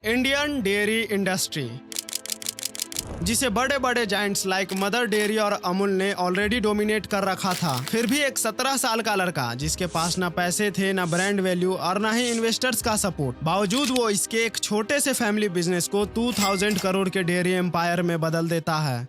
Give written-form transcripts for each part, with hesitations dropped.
Indian dairy industry, जिसे बड़े बड़े जायंट्स लाइक मदर डेयरी और अमूल ने ऑलरेडी डोमिनेट कर रखा था, फिर भी एक 17 साल का लड़का जिसके पास ना पैसे थे, ना ब्रांड वैल्यू और ना ही इन्वेस्टर्स का सपोर्ट, बावजूद वो इसके एक छोटे से फैमिली बिजनेस को 2000 करोड़ के डेयरी एम्पायर में बदल देता है।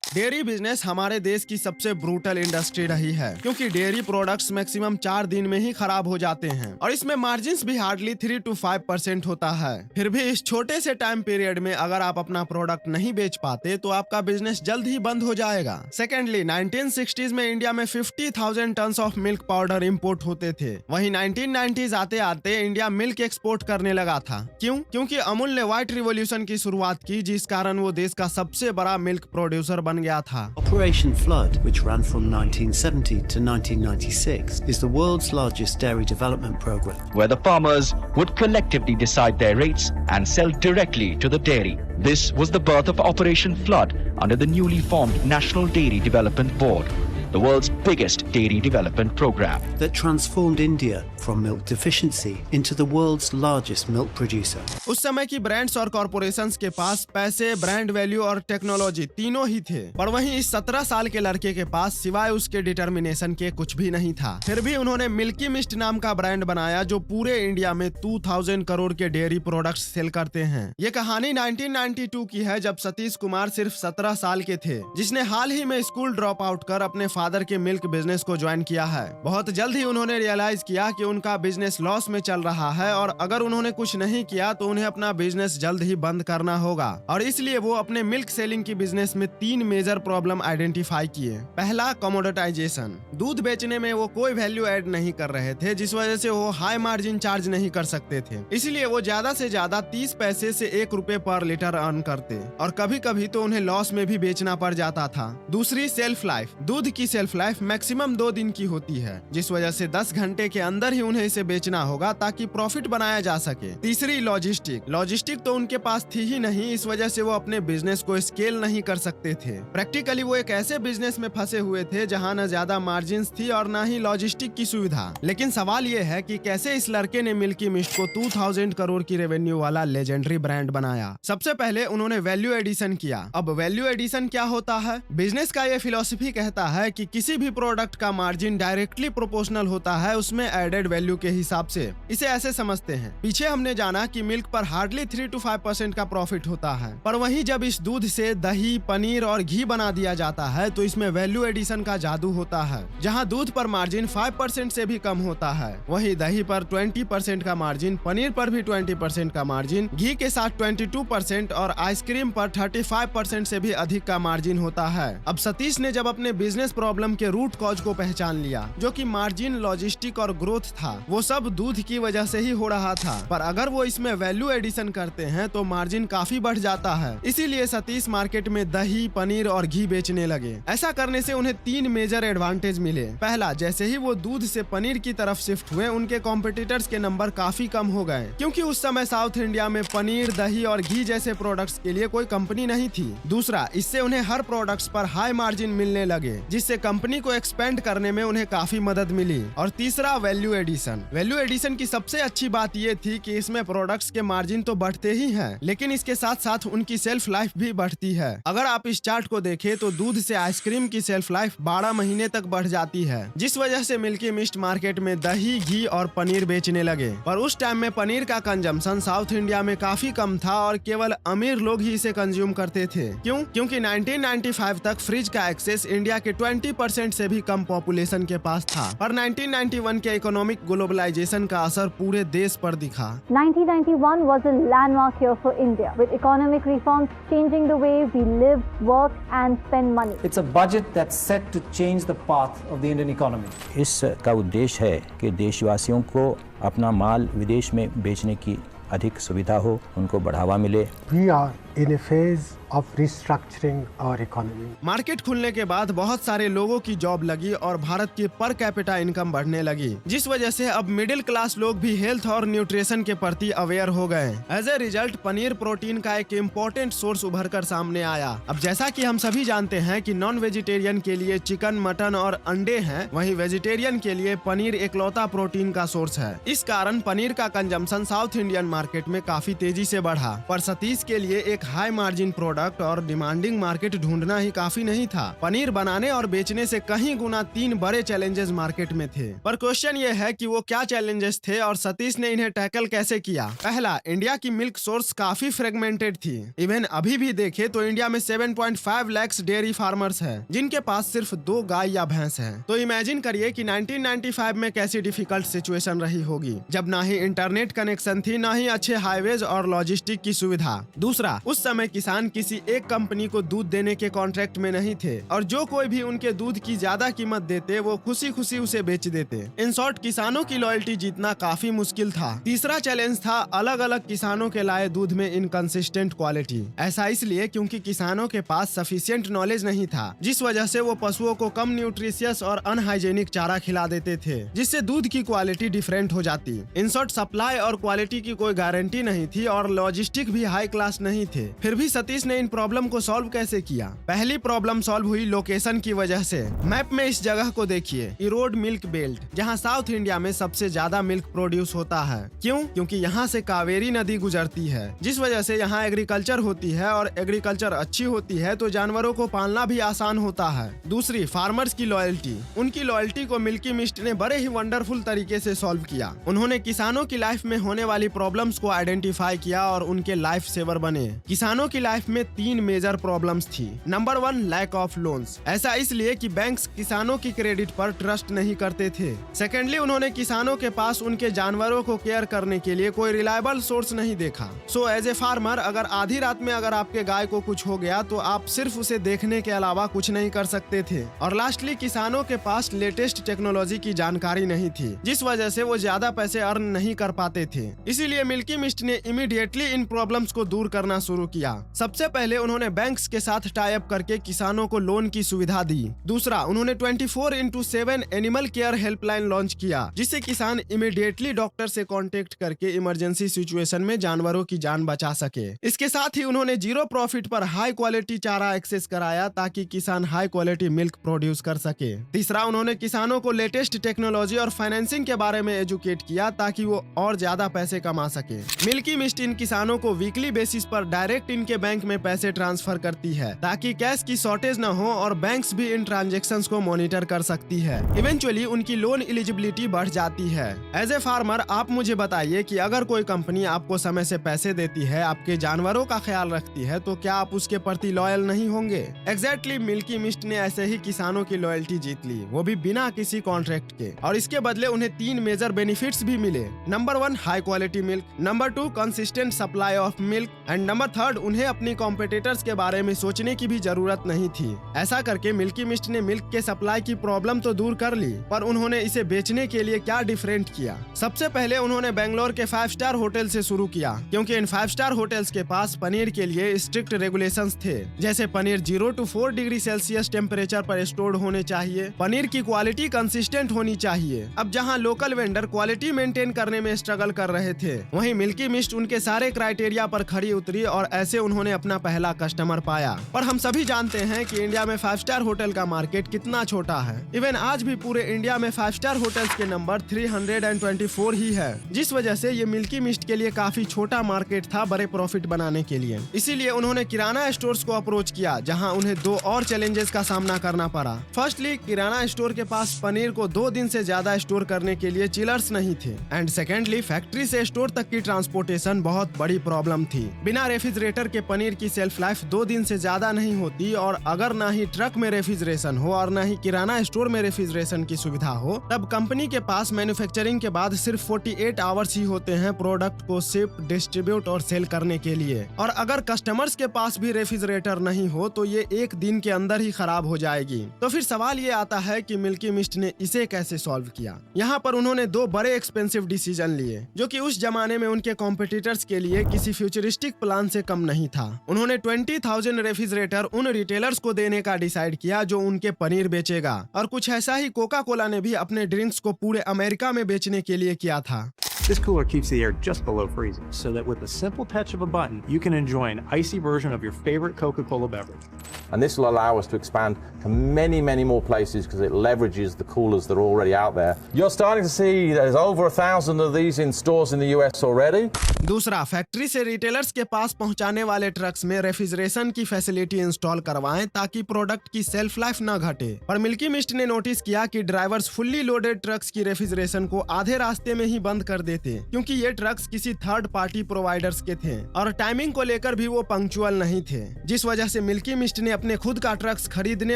डेयरी बिजनेस हमारे देश की सबसे ब्रूटल इंडस्ट्री रही है, क्योंकि डेयरी प्रोडक्ट्स मैक्सिमम 4 दिन में ही खराब हो जाते हैं और इसमें मार्जिन्स भी हार्डली 3 to 5% होता है। फिर भी इस छोटे से टाइम पीरियड में अगर आप अपना प्रोडक्ट नहीं बेच पाते तो आपका बिजनेस जल्द ही बंद हो जाएगा। सेकेंडली, 1960s में इंडिया में 50,000 ton of milk powder import होते थे। वहीं 1990s आते आते इंडिया मिल्क एक्सपोर्ट करने लगा था। क्यों? क्योंकि अमूल ने व्हाइट रिवॉल्यूशन की शुरुआत की, जिस कारण वो देश का सबसे बड़ा मिल्क प्रोड्यूसर बन गया था। Operation Flood, which ran from 1970 to 1996, is the world's largest dairy development program, where the farmers would collectively decide their rates and sell directly to the dairy. This was the birth of Operation Flood under the newly formed National Dairy Development Board, the world's biggest dairy development program, that transformed India from milk deficiency into the world's largest milk producer. उस समय की brands और corporations के पास पैसे, brand value और technology तीनों ही थे, पर वहीं इस 17 साल के लड़के के पास सिवाय उसके डिटर्मिनेशन के कुछ भी नहीं था। फिर भी उन्होंने मिल्की मिस्ट नाम का ब्रांड बनाया, जो पूरे इंडिया में 2000 करोड़ के डेयरी प्रोडक्ट्स सेल करते हैं। ये कहानी 1992 की है, जब सतीश कुमार सिर्फ 17 साल के थे, जिसने हाल ही में स्कूल ड्रॉप आउट कर अपने फादर के मिल्क बिजनेस को ज्वाइन किया है। बहुत जल्द ही उन्होंने रियलाइज किया कि उनका बिजनेस लॉस में चल रहा है और अगर उन्होंने कुछ नहीं किया तो उन्हें अपना बिजनेस जल्द ही बंद करना होगा, और इसलिए वो अपने मिल्क सेलिंग की बिजनेस में 3 मेजर प्रॉब्लम आइडेंटिफाई किए। पहला, कमोडिटाइजेशन। दूध बेचने में वो कोई वैल्यू ऐड नहीं कर रहे थे, जिस वजह से वो हाई मार्जिन चार्ज नहीं कर सकते थे, इसलिए वो ज्यादा से ज्यादा 30 पैसे से 1 रुपए पर लीटर अर्न करते और कभी कभी तो उन्हें लॉस में भी बेचना पड़ जाता था। दूसरी, सेल्फ लाइफ। दूध की सेल्फ लाइफ मैक्सिमम 2 दिन की होती है, जिस वजह से 10 घंटे के अंदर ही उन्हें इसे बेचना होगा ताकि प्रॉफिट बनाया जा सके। तीसरी, लॉजिस्टिक तो उनके पास थी ही नहीं, इस वजह से वो अपने बिजनेस को स्केल नहीं कर सकते थे। प्रैक्टिकली वो एक ऐसे बिजनेस में फंसे हुए थे जहां न ज्यादा मार्जिन्स थी और न ही लॉजिस्टिक की सुविधा। लेकिन सवाल ये है कि कैसे इस लड़के ने मिल्की मिस्ट को 2000 करोड़ की रेवेन्यू वाला लेजेंडरी ब्रांड बनाया। सबसे पहले उन्होंने वैल्यू एडिशन किया। अब वैल्यू एडिशन क्या होता है? बिजनेस का ये फिलॉसफी कहता है कि किसी भी प्रोडक्ट का मार्जिन डायरेक्टली प्रोपोर्शनल होता है उसमें एडेड वैल्यू के हिसाब से। इसे ऐसे समझते हैं, पीछे हमने जाना कि मिल्क पर हार्डली 3 to 5% का प्रॉफिट होता है, पर वहीं जब इस दूध से दही, पनीर और घी बना दिया जाता है तो इसमें वैल्यू एडिशन का जादू होता है, जहां दूध पर मार्जिन 5% से भी कम होता है, वहीं दही पर 20% का मार्जिन, पनीर पर भी 20% का मार्जिन, घी के साथ 22% और आइसक्रीम पर 35% से भी अधिक का मार्जिन होता है। अब सतीश ने जब अपने बिजनेस प्रॉब्लम के रूट कॉज को पहचान लिया, जो कि मार्जिन, लॉजिस्टिक और ग्रोथ था, वो सब दूध की वजह से ही हो रहा था, पर अगर वो इसमें वैल्यू एडिशन करते हैं तो मार्जिन काफी बढ़ जाता है। इसीलिए सतीश मार्केट में दही, पनीर और घी बेचने लगे। ऐसा करने से उन्हें 3 मेजर एडवांटेज मिले। पहला, जैसे ही वो दूध से पनीर की तरफ शिफ्ट हुए, उनके कॉम्पिटिटर्स के नंबर काफी कम हो गए, क्योंकि उस समय साउथ इंडिया में पनीर, दही और घी जैसे प्रोडक्ट्स के लिए कोई कंपनी नहीं थी। दूसरा, इससे उन्हें हर प्रोडक्ट्स पर हाई मार्जिन मिलने लगे, जिससे कंपनी को एक्सपेंड करने में उन्हें काफी मदद मिली। और तीसरा, वैल्यू एडिशन। वैल्यू एडिशन की सबसे अच्छी बात ये थी कि इसमें प्रोडक्ट्स के मार्जिन तो बढ़ते ही हैं, लेकिन इसके साथ साथ उनकी सेल्फ लाइफ भी बढ़ती है। अगर आप इस चार्ट को देखें तो दूध से आइसक्रीम की सेल्फ लाइफ 12 महीने तक बढ़ जाती है, जिस वजह से मिल्की मिस्ट मार्केट में दही, घी और पनीर बेचने लगे। पर उस टाइम में पनीर का कंजम्पशन साउथ इंडिया में काफी कम था और केवल अमीर लोग ही इसे कंज्यूम करते थे। क्यों? क्योंकि 1995 तक फ्रिज का एक्सेस इंडिया के 20% से भी कम पॉपुलेशन के पास था। पर 1991 के इकोनॉमिक ग्लोबलाइजेशन का असर पूरे देश पर दिखा। 1991 was a landmark year for India, with economic reforms changing the way we live, work and spend money. It's a budget that's set to change the path of the Indian economy. इसका उद्देश्य है कि देशवासियों को अपना माल विदेश में बेचने की अधिक सुविधा हो, उनको बढ़ावा मिले। We are in a phase of restructuring our economy. Market खुलने के बाद बहुत सारे लोगों की जॉब लगी और भारत की पर कैपिटा इनकम बढ़ने लगी, जिस वजह से अब मिडिल क्लास लोग भी हेल्थ और न्यूट्रिशन के प्रति अवेयर हो गए। As a result paneer protein का एक इम्पोर्टेंट सोर्स उभर कर सामने आया। अब जैसा कि हम सभी जानते हैं कि नॉन वेजिटेरियन के लिए चिकन, मटन और अंडे हैं, वहीं वेजिटेरियन के लिए पनीर एकलौता प्रोटीन का सोर्स है। इस कारण पनीर का कंजम्पशन साउथ इंडियन मार्केट में काफी तेजी से बढ़ा। पर सतीश के लिए एक हाई मार्जिन प्रोडक्ट और डिमांडिंग मार्केट ढूंढना ही काफी नहीं था। पनीर बनाने और बेचने से कहीं गुना 3 बड़े चैलेंजेस मार्केट में थे। पर क्वेश्चन ये है कि वो क्या चैलेंजेस थे और सतीश ने इन्हें टैकल कैसे किया। पहला, इंडिया की मिल्क सोर्स काफी फ्रेगमेंटेड थी। इवन अभी भी देखे तो इंडिया में 7.5 लाख डेयरी फार्मर्स हैं, जिनके पास सिर्फ 2 गाय या भैंस हैं। तो इमेजिन करिए कि 1995 में कैसी डिफिकल्ट सिचुएशन रही होगी, जब ना ही इंटरनेट कनेक्शन थी, ना ही अच्छे हाईवेज और लॉजिस्टिक की सुविधा। दूसरा, उस समय किसान किसी एक कंपनी को दूध देने के कॉन्ट्रैक्ट में नहीं थे और जो कोई भी उनके दूध की ज्यादा कीमत देते वो खुशी खुशी उसे बेच देते। इन शॉर्ट, किसानों की लॉयल्टी जीतना काफी मुश्किल था। तीसरा चैलेंज था अलग अलग किसानों के लाए दूध में इनकंसिस्टेंट क्वालिटी। ऐसा इसलिए क्योंकि किसानों के पास सफिशिएंट नॉलेज नहीं था, जिस वजह से वो पशुओं को कम न्यूट्रिशियस और अनहाइजेनिक चारा खिला देते थे, जिससे दूध की क्वालिटी डिफरेंट हो जाती। इन शॉर्ट, सप्लाई और क्वालिटी की कोई गारंटी नहीं थी और लॉजिस्टिक भी हाई क्लास नहीं थे। फिर भी सतीश ने इन प्रॉब्लम को सॉल्व कैसे किया। पहली प्रॉब्लम सॉल्व हुई लोकेशन की वजह से। मैप में इस जगह को देखिए, इरोड मिल्क बेल्ट, जहां साउथ इंडिया में सबसे ज्यादा मिल्क प्रोड्यूस होता है। क्यों? क्योंकि यहां से कावेरी नदी गुजरती है, जिस वजह से यहां एग्रीकल्चर होती है और एग्रीकल्चर अच्छी होती है तो जानवरों को पालना भी आसान होता है। दूसरी, फार्मर्स की लॉयल्टी। उनकी लॉयल्टी को मिल्की मिस्ट ने बड़े ही वंडरफुल तरीके से सॉल्व किया। उन्होंने किसानों की लाइफ में होने वाली प्रॉब्लम्स को आइडेंटिफाई किया और उनके लाइफ सेवर बने। किसानों की लाइफ में 3 मेजर प्रॉब्लम्स थी। Number 1, lack of loans. ऐसा इसलिए कि बैंक्स किसानों की क्रेडिट पर ट्रस्ट नहीं करते थे। सेकेंडली, उन्होंने किसानों के पास उनके जानवरों को केयर करने के लिए कोई रिलायबल सोर्स नहीं देखा। सो एज ए फार्मर, अगर आधी रात में अगर आपके गाय को कुछ हो गया तो आप सिर्फ उसे देखने के अलावा कुछ नहीं कर सकते थे। और लास्टली, किसानों के पास लेटेस्ट टेक्नोलॉजी की जानकारी नहीं थी, जिस वजह से वो ज्यादा पैसे अर्न नहीं कर पाते थे। इसीलिए मिल्की मिस्ट ने इमीडिएटली इन प्रॉब्लम्स को दूर करना शुरू किया। सबसे पहले उन्होंने बैंक्स के साथ टाई अप करके किसानों को लोन की सुविधा दी। दूसरा, उन्होंने 24/7 एनिमल केयर हेल्पलाइन लॉन्च किया, जिससे किसान इमीडिएटली डॉक्टर से कांटेक्ट करके इमरजेंसी सिचुएशन में जानवरों की जान बचा सके। इसके साथ ही उन्होंने 0 प्रॉफिट पर हाई क्वालिटी चारा एक्सेस कराया ताकि किसान हाई क्वालिटी मिल्क प्रोड्यूस कर सके। तीसरा, उन्होंने किसानों को लेटेस्ट टेक्नोलॉजी और फाइनेंसिंग के बारे में एजुकेट किया ताकि वो और ज्यादा पैसे कमा सके। मिल्की मिस्ट इन किसानों को वीकली बेसिस पर डायरेक्ट इनके बैंक में पैसे ट्रांसफर करती है ताकि कैश की शॉर्टेज न हो और बैंक्स भी इन ट्रांजैक्शंस को मॉनिटर कर सकती है। इवेंचुअली उनकी लोन एलिजिबिलिटी बढ़ जाती है। एज ए फार्मर, आप मुझे बताइए कि अगर कोई कंपनी आपको समय से पैसे देती है, आपके जानवरों का ख्याल रखती है, तो क्या आप उसके प्रति लॉयल नहीं होंगे? एग्जैक्टली, मिल्की मिस्ट ने ऐसे ही किसानों की लॉयल्टी जीत ली, वो भी बिना किसी कॉन्ट्रैक्ट के। और इसके बदले उन्हें 3 मेजर बेनिफिट्स भी मिले। Number 1, high quality milk. Number 2, consistent supply of milk. And number 3, उन्हें अपनी कॉम्पिटिटर्स के बारे में सोचने की भी जरूरत नहीं थी। ऐसा करके मिल्की मिस्ट ने मिल्क के सप्लाई की प्रॉब्लम तो दूर कर ली, पर उन्होंने इसे बेचने के लिए क्या डिफरेंट किया। सबसे पहले उन्होंने बेंगलोर के 5 स्टार होटल से शुरू किया, क्योंकि इन 5 स्टार होटल्स के पास पनीर के लिए स्ट्रिक्ट रेगुलेशंस थे, जैसे paneer 0 to 4 degree Celsius temperature पर स्टोर्ड होने चाहिए, पनीर की क्वालिटी कंसिस्टेंट होनी चाहिए। अब जहां लोकल वेंडर क्वालिटी मेंटेन करने में स्ट्रगल कर रहे थे, वहीं मिल्की मिस्ट उनके सारे क्राइटेरिया पर खड़ी उतरी और ऐसे उन्होंने अपना पहला कस्टमर पाया। पर हम सभी जानते हैं कि इंडिया में 5 स्टार होटल का मार्केट कितना छोटा है। इवन आज भी पूरे इंडिया में 5 स्टार होटल्स के नंबर 324 ही है, जिस वजह से ये मिल्की मिस्ट के लिए काफी छोटा मार्केट था बड़े प्रॉफिट बनाने के लिए। इसीलिए उन्होंने किराना स्टोर्स को अप्रोच किया, जहां उन्हें 2 और चैलेंजेस का सामना करना पड़ा। फर्स्टली, किराना स्टोर के पास पनीर को 2 दिन से ज्यादा स्टोर करने के लिए चिलर्स नहीं थे। एंड सेकेंडली, फैक्ट्री से स्टोर तक की ट्रांसपोर्टेशन बहुत बड़ी प्रॉब्लम थी। बिना रेफ्रिजरेटर के पनीर की शेल्फ लाइफ 2 दिन से ज्यादा नहीं होती, और अगर ना ही ट्रक में रेफ्रिजरेशन हो और ना ही किराना स्टोर में रेफ्रिजरेशन की सुविधा हो, तब कंपनी के पास मैन्युफैक्चरिंग के बाद सिर्फ 48 आवर्स ही होते हैं प्रोडक्ट को शिप, डिस्ट्रीब्यूट और सेल करने के लिए। और अगर कस्टमर्स के पास भी रेफ्रिजरेटर नहीं हो तो ये 1 दिन के अंदर ही खराब हो जाएगी। तो फिर सवाल ये आता है कि मिल्की मिस्ट ने इसे कैसे सॉल्व किया। यहाँ पर उन्होंने 2 बड़े एक्सपेंसिव डिसीजन लिए, जो कि उस जमाने में उनके कॉम्पिटिटर्स के लिए किसी फ्यूचरिस्टिक प्लान से कम नहीं था। उन्होंने 20,000 रेफ्रिजरेटर उन रिटेलर्स को देने का डिसाइड किया जो उनके पनीर बेचेगा, और कुछ ऐसा ही कोका कोला ने भी अपने ड्रिंक्स को पूरे अमेरिका में बेचने के लिए किया था। This cooler keeps the air just below freezing, so that with a simple touch of a button, you can enjoy an icy version of your favorite Coca-Cola beverage. And this will allow us to expand to many, many more places because it leverages the coolers that are already out there. You're starting to see there's over 1,000 of these in stores in the US already. दूसरा, factory से retailers के पास पहुंचाने वाले trucks में refrigeration की facility install करवाएं ताकि product की सेल्फ लाइफ न घटे। पर मिल्की मिस्ट ने नोटिस किया कि ड्राइवर्स फुल्ली लोडेड ट्रक्स की रेफ्रिजरेशन को आधे रास्ते में ही बंद कर देते, क्योंकि ये ट्रक्स किसी थर्ड पार्टी प्रोवाइडर्स के थे और टाइमिंग को लेकर भी वो पंक्चुअल नहीं थे, जिस वजह से मिल्की मिस्ट ने अपने खुद का ट्रक्स खरीदने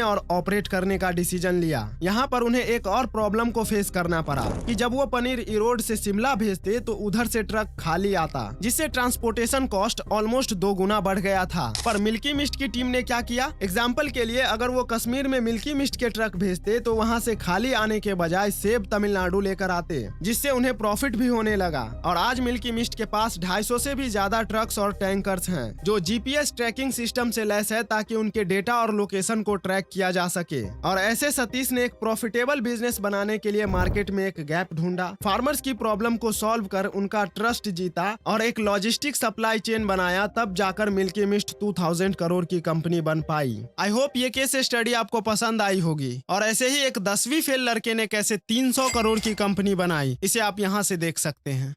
और ऑपरेट करने का डिसीजन लिया। यहाँ पर उन्हें एक और प्रॉब्लम को फेस करना पड़ा कि जब वो पनीर इरोड से शिमला भेजते तो उधर से ट्रक खाली आता, जिससे ट्रांसपोर्टेशन कॉस्ट ऑलमोस्ट 2 गुना बढ़ गया था। पर मिल्की मिस्ट की टीम ने क्या किया, एग्जाम्पल के लिए अगर वो कश्मीर में मिल्की मिस्ट के ट्रक भेजते तो वहाँ से खाली आने के बजाय सेब तमिलनाडु लेकर आते, जिससे उन्हें प्रॉफिट भी होने लगा। और आज मिल्की मिस्ट के पास 250 से भी ज्यादा ट्रक्स और टैंकर्स हैं जो जीपीएस ट्रैकिंग सिस्टम से लैस है ताकि उनके डेटा और लोकेशन को ट्रैक किया जा सके। और ऐसे सतीश ने एक प्रॉफिटेबल बिजनेस बनाने के लिए मार्केट में एक गैप ढूंढा, फार्मर्स की प्रॉब्लम को सॉल्व कर उनका ट्रस्ट जीता और एक लॉजिस्टिक सप्लाई चेन बनाया, तब जाकर मिल्की मिस्ट 2000 करोड़ की कंपनी बन पाई। आई होप ये केस स्टडी आपको पसंद आई होगी और ऐसे ही एक 10वीं फेल लड़के ने कैसे 300 करोड़ की कंपनी बनाई, इसे आप यहाँ से देख सकते हैं।